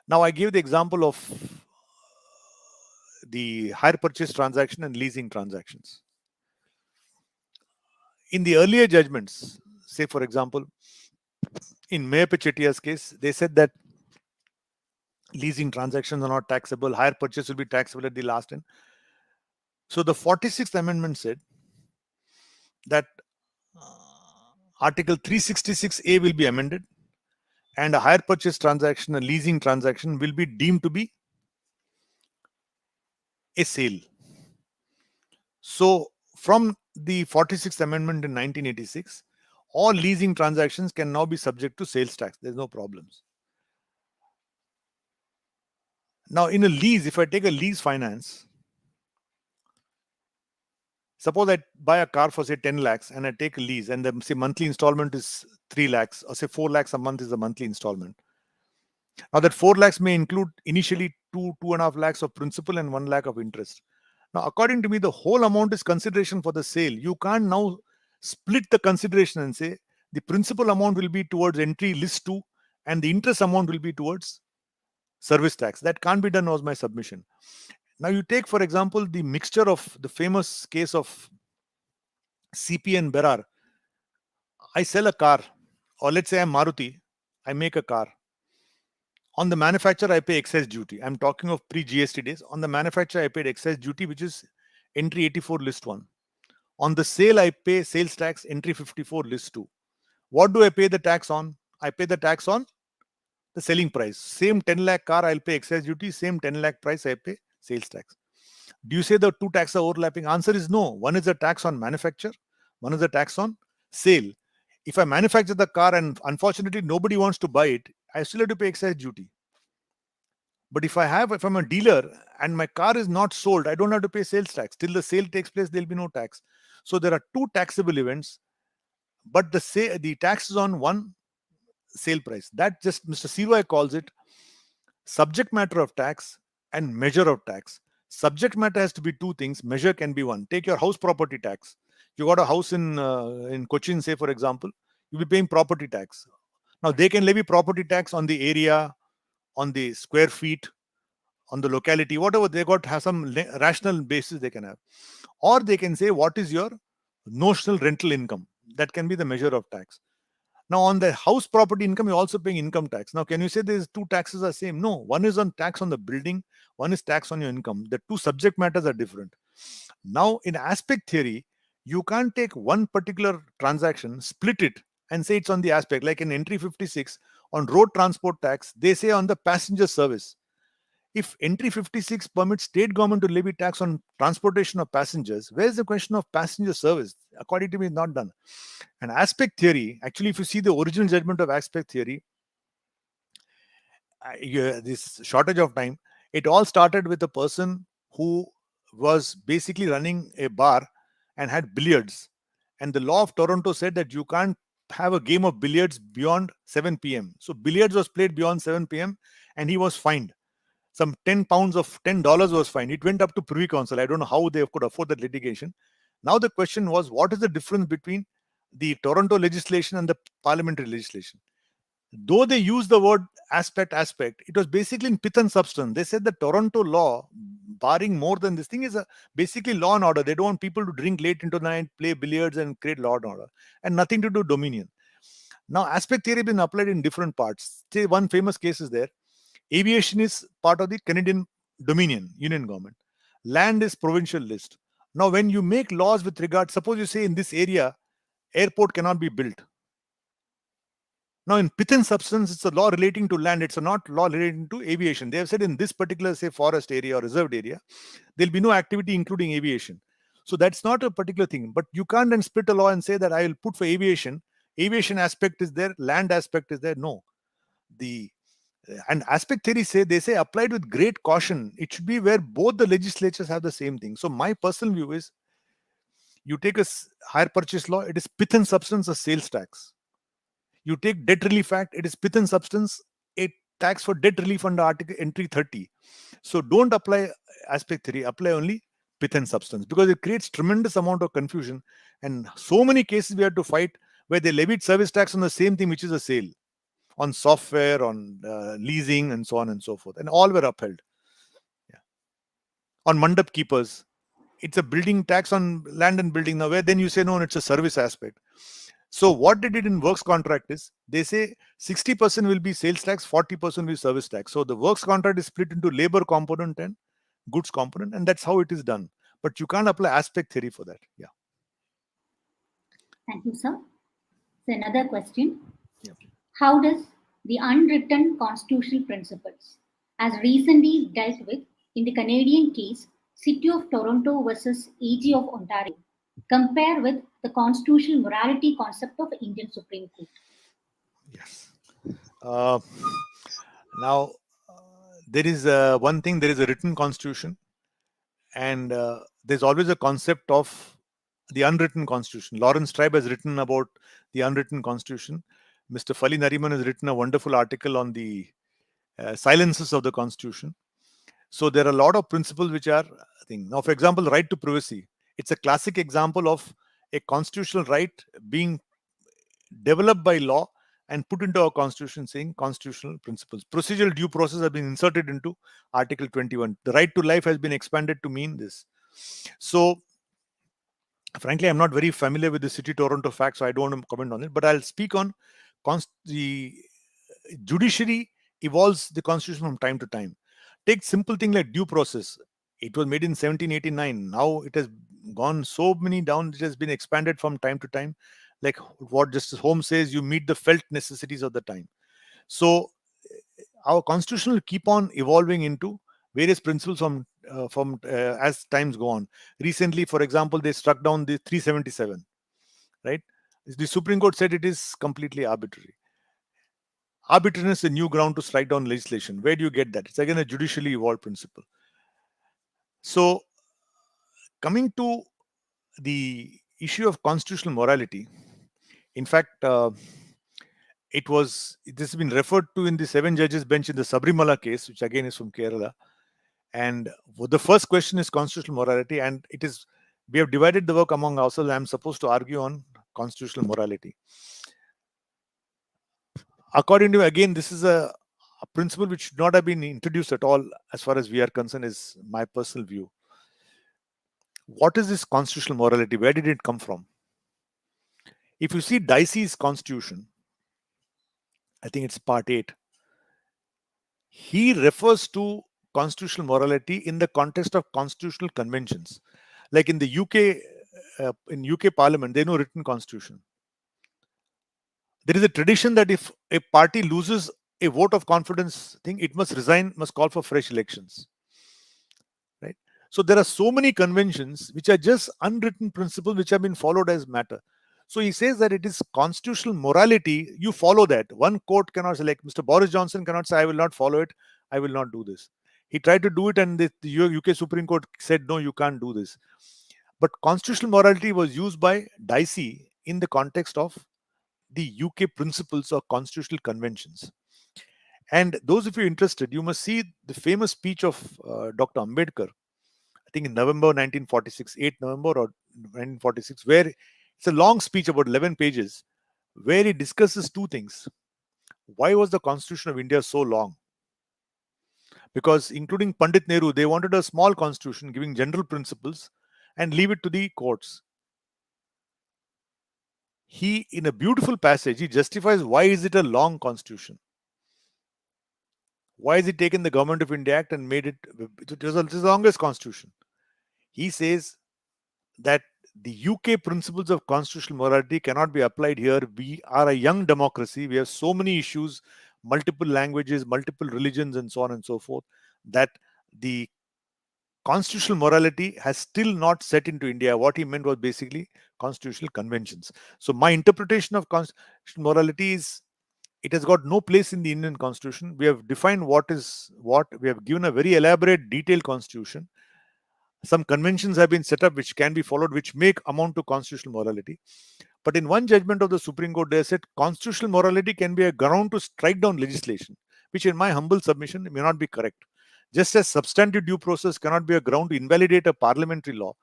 Now I gave the example of the hire purchase transaction and leasing transactions. In the earlier judgments, say for example, in Mayor Chetia's case, they said that leasing transactions are not taxable, hire purchase will be taxable at the last end. So the 46th Amendment said that Article 366A will be amended and a hire purchase transaction, a leasing transaction will be deemed to be a sale. So from the 46th Amendment in 1986, all leasing transactions can now be subject to sales tax. There's no problems. Now in a lease, if I take a lease finance, suppose I buy a car for say 10 lakhs and I take a lease and the say monthly installment is 3 lakhs or say 4 lakhs a month is the monthly installment. Now that 4 lakhs may include initially 2.5 lakhs of principal and 1 lakh of interest. Now according to me, the whole amount is consideration for the sale. You can't now split the consideration and say the principal amount will be towards entry list 2 and the interest amount will be towards service tax. That can't be done, was my submission. Now you take for example the mixture of the famous case of CP and Berar. I sell a car, or let's say I'm Maruti, I make a car. On the manufacturer, I pay excess duty. I'm talking of pre-GST days. On the manufacturer, I paid excess duty, which is entry 84 list 1. On the sale, I pay sales tax entry 54 list 2. What do I pay the tax on? I pay the tax on the selling price. Same 10 lakh car, I'll pay excess duty. Same 10 lakh price, I pay sales tax. Do you say the two taxes are overlapping? Answer is no. One is a tax on manufacture. One is a tax on sale. If I manufacture the car and unfortunately nobody wants to buy it, I still have to pay excess duty. But if I'm a dealer and my car is not sold, I don't have to pay sales tax. Till the sale takes place, there'll be no tax. So there are two taxable events, but the tax is on one sale price. That just Mr. Siroy calls it subject matter of tax and measure of tax. Subject matter has to be two things. Measure can be one. Take your house property tax. You got a house in Cochin, say for example, you'll be paying property tax. Now they can levy property tax on the area, on the square feet, on the locality, whatever they got, have some rational basis they can have. Or they can say what is your notional rental income. That can be the measure of tax. Now on the house property income, you're also paying income tax. Now can you say these two taxes are same? No, one is on tax on the building, one is tax on your income. The two subject matters are different. Now in aspect theory, you can't take one particular transaction, split it and say it's on the aspect. Like in entry 56 on road transport tax, they say on the passenger service. If entry 56 permits state government to levy tax on transportation of passengers, where is the question of passenger service? According to me, it's not done. And aspect theory, actually, if you see the original judgment of aspect theory, this shortage of time, it all started with a person who was basically running a bar and had billiards. And the law of Toronto said that you can't have a game of billiards beyond 7 p.m. So billiards was played beyond 7 p.m. and he was fined. Some $10 was fined. It went up to Privy Council. I don't know how they could afford that litigation. Now the question was, what is the difference between the Toronto legislation and the parliamentary legislation? Though they use the word aspect, it was basically in pith and substance. They said the Toronto law, barring more than this thing, is basically law and order. They don't want people to drink late into the night, play billiards and create law and order, and nothing to do dominion. Now aspect theory has been applied in different parts. Say one famous case is there. Aviation is part of the Canadian Dominion, Union government. Land is provincial list. Now, when you make laws with regard, suppose you say in this area, airport cannot be built. Now, in pith and substance, it's a law relating to land. It's not law relating to aviation. They have said in this particular, say, forest area or reserved area, there'll be no activity including aviation. So that's not a particular thing. But you can't then split a law and say that I will put for aviation. Aviation aspect is there, land aspect is there. No. And aspect theory they say applied with great caution. It should be where both the legislatures have the same thing. So my personal view is, you take a hire purchase law, it is pith and substance a sales tax. You take Debt Relief Act, it is pith and substance, a tax for debt relief under article entry 30. So don't apply aspect theory, apply only pith and substance, because it creates tremendous amount of confusion. And so many cases we had to fight where they levied service tax on the same thing, which is a sale, on software, on leasing, and so on and so forth, and all were upheld. Yeah. On mandap keepers, it's a building tax on land and building. Now, where then you say no, it's a service aspect. So what they did in works contract is they say 60% will be sales tax, 40% will be service tax. So the works contract is split into labor component and goods component, and that's how it is done. But you can't apply aspect theory for that. Yeah. Thank you, sir. So another question. Yeah. How does the unwritten constitutional principles, as recently dealt with in the Canadian case City of Toronto versus AG of Ontario, compare with the constitutional morality concept of Indian Supreme Court? Yes. Now, there is one thing, there is a written constitution, and there's always a concept of the unwritten constitution. Lawrence Tribe has written about the unwritten constitution. Mr. Fali Nariman has written a wonderful article on the silences of the constitution. So there are a lot of principles which are thing. Now, for example, right to privacy. It's a classic example of a constitutional right being developed by law and put into our constitution, saying constitutional principles. Procedural due process has been inserted into Article 21. The right to life has been expanded to mean this. So, frankly, I'm not very familiar with the City Toronto facts, so I don't want to comment on it. But I'll speak on the judiciary evolves the constitution from time to time. Take simple thing like due process. It was made in 1789. Now it has gone so many down. It has been expanded from time to time. Like what Justice Holmes says, you meet the felt necessities of the time. So our constitution will keep on evolving into various principles from as times go on. Recently, for example, they struck down the 377. Right? The Supreme Court said it is completely arbitrary. Arbitrariness is a new ground to strike down legislation. Where do you get that? It's again a judicially evolved principle. So, coming to the issue of constitutional morality, in fact, this has been referred to in the 7 judges bench in the Sabrimala case, which again is from Kerala. And the first question is constitutional morality, and we have divided the work among ourselves. I'm supposed to argue on constitutional morality. According to me, again, this is a principle which should not have been introduced at all, as far as we are concerned, is my personal view. What is this constitutional morality? Where did it come from? If you see Dicey's constitution, I think it's part 8, he refers to constitutional morality in the context of constitutional conventions. Like in the in UK Parliament, there is no written constitution. There is a tradition that if a party loses a vote of confidence thing, it must resign, must call for fresh elections. Right? So there are so many conventions which are just unwritten principles which have been followed as matter. So he says that it is constitutional morality, you follow that. One court cannot say, like Mr. Boris Johnson cannot say, I will not follow it, I will not do this. He tried to do it and the UK Supreme Court said, no, you can't do this. But constitutional morality was used by Dicey in the context of the UK principles or constitutional conventions. And those of you interested, you must see the famous speech of Dr. Ambedkar, I think in November 1946, 8 November or 1946, where it's a long speech about 11 pages, where he discusses two things. Why was the Constitution of India so long? Because including Pandit Nehru, they wanted a small constitution giving general principles and leave it to the courts. He, in a beautiful passage, he justifies why is it a long constitution. Why has he taken the Government of India Act and made it the longest constitution? He says that the UK principles of constitutional morality cannot be applied here. We are a young democracy. We have so many issues, multiple languages, multiple religions, and so on and so forth, that the constitutional morality has still not set into India. What he meant was basically constitutional conventions. So my interpretation of constitutional morality is it has got no place in the Indian Constitution. We have defined what is what. We have given a very elaborate, detailed Constitution. Some conventions have been set up which can be followed, which make amount to constitutional morality. But in one judgment of the Supreme Court, they said constitutional morality can be a ground to strike down legislation, which in my humble submission may not be correct. Just as substantive due process cannot be a ground to invalidate a parliamentary law,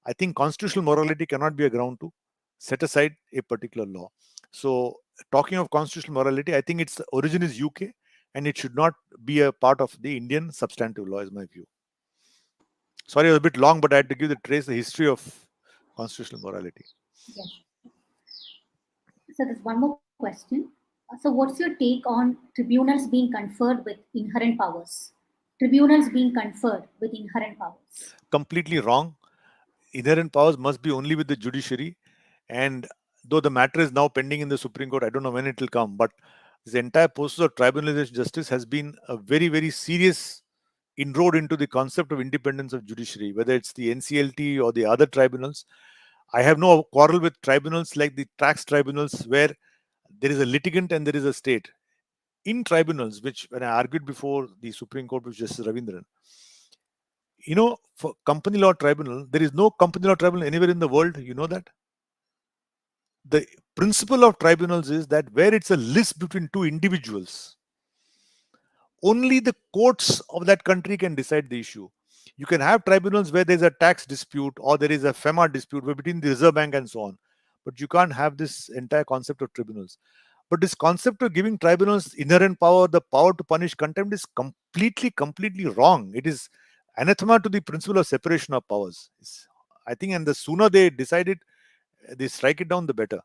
I think constitutional morality cannot be a ground to set aside a particular law. So, talking of constitutional morality, I think its origin is UK and it should not be a part of the Indian substantive law, is my view. Sorry, it was a bit long, but I had to give the history of constitutional morality. Yes. So there's one more question. So what's your take on tribunals being conferred with inherent powers? Tribunals being conferred with inherent powers. Completely wrong. Inherent powers must be only with the judiciary. And though the matter is now pending in the Supreme Court, I don't know when it will come, but this entire process of tribunalization justice has been a very, very serious inroad into the concept of independence of judiciary, whether it's the NCLT or the other tribunals. I have no quarrel with tribunals like the tax tribunals, where there is a litigant and there is a state. In tribunals, which when I argued before the Supreme Court with Justice Ravindran, for company law tribunal, there is no company law tribunal anywhere in the world. You know that? The principle of tribunals is that where it's a list between two individuals, only the courts of that country can decide the issue. You can have tribunals where there's a tax dispute or there is a FEMA dispute between the Reserve Bank and so on. But you can't have this entire concept of tribunals. But this concept of giving tribunals inherent power, the power to punish contempt, is completely wrong. It is anathema to the principle of separation of powers. I think, and the sooner they decide it, they strike it down, the better.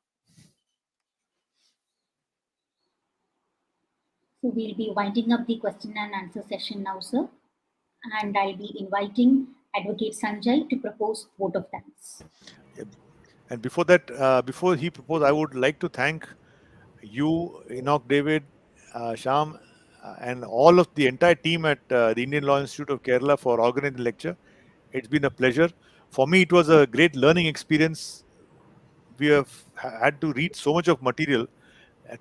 So we'll be winding up the question and answer session now, sir. And I'll be inviting Advocate Sanjay to propose vote of thanks. And before that, before he proposed, I would like to thank you, Enoch David, Sham, and all of the entire team at the Indian Law Institute of Kerala for organizing the lecture. It's been a pleasure. For me, it was a great learning experience. We have had to read so much of material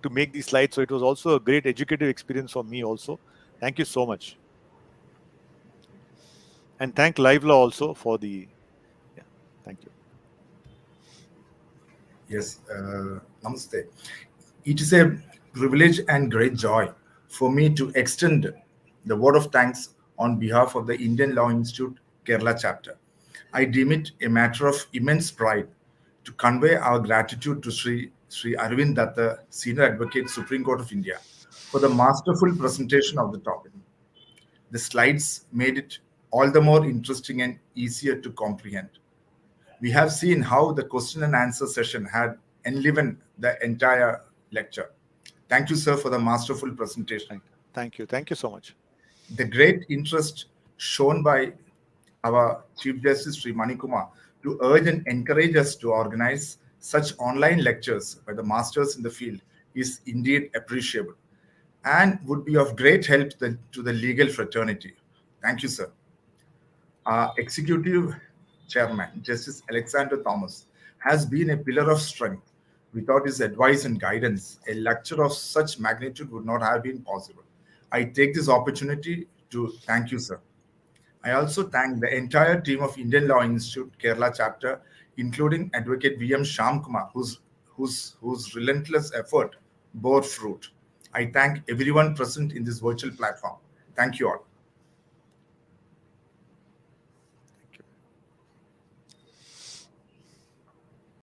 to make these slides. So it was also a great educative experience for me also. Thank you so much. And thank Live Law also for the, thank you. Yes, namaste. It is a privilege and great joy for me to extend the word of thanks on behalf of the Indian Law Institute Kerala chapter. I deem it a matter of immense pride to convey our gratitude to Sri Arvind Datar, Senior Advocate, Supreme Court of India, for the masterful presentation of the topic. The slides made it all the more interesting and easier to comprehend. We have seen how the question and answer session had enlivened the entire lecture. Thank you, sir, for the masterful presentation. Thank you. Thank you so much. The great interest shown by our Chief Justice Sri Manikumar to urge and encourage us to organize such online lectures by the masters in the field is indeed appreciable and would be of great help to the legal fraternity. Thank you, sir. Our Executive Chairman, Justice Alexander Thomas, has been a pillar of strength. Without his advice and guidance, a lecture of such magnitude would not have been possible. I take this opportunity to thank you, sir. I also thank the entire team of Indian Law Institute Kerala chapter, including Advocate V.M. Shamkumar, whose relentless effort bore fruit. I thank everyone present in this virtual platform. Thank you all.